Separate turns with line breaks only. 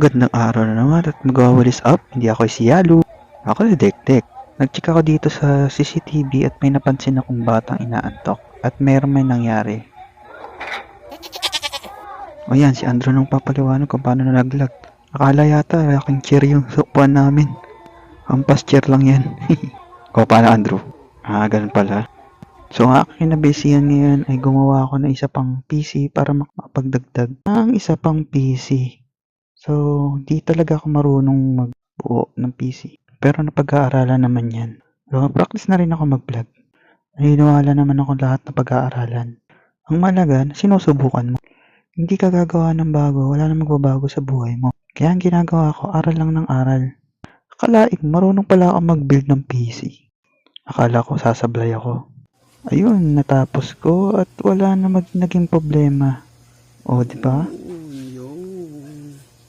Magandang araw na naman at magwawalis up, hindi ako si Yalu. Ako si Dekdek. Nag-check ako dito sa CCTV at may napansin akong batang inaantok at may nangyari. O yan, si Andrew nung papaliwanag kung paano nalaglag. Akala yata aking chair yung upuan namin. Hampas chair lang yan. O paano Andrew? Ganun pala. So ang aking nabisihan ngayon ay gumawa ako ng isa pang PC para makapagdagdag ng isa pang PC. So, di talaga ako marunong magbuo ng PC. Pero napag-aaralan naman yan. So, practice na rin ako mag-vlog. Naniniwala naman ako lahat na pag-aaralan. Ang malaga, sinusubukan mo. Hindi ka gagawa ng bago, wala na magbabago sa buhay mo. Kaya ang ginagawa ko, aral lang ng aral. Akalain, marunong pala ako mag-build ng PC. Akala ko sasablay ako. Ayun, natapos ko at wala na naging problema. O, di ba?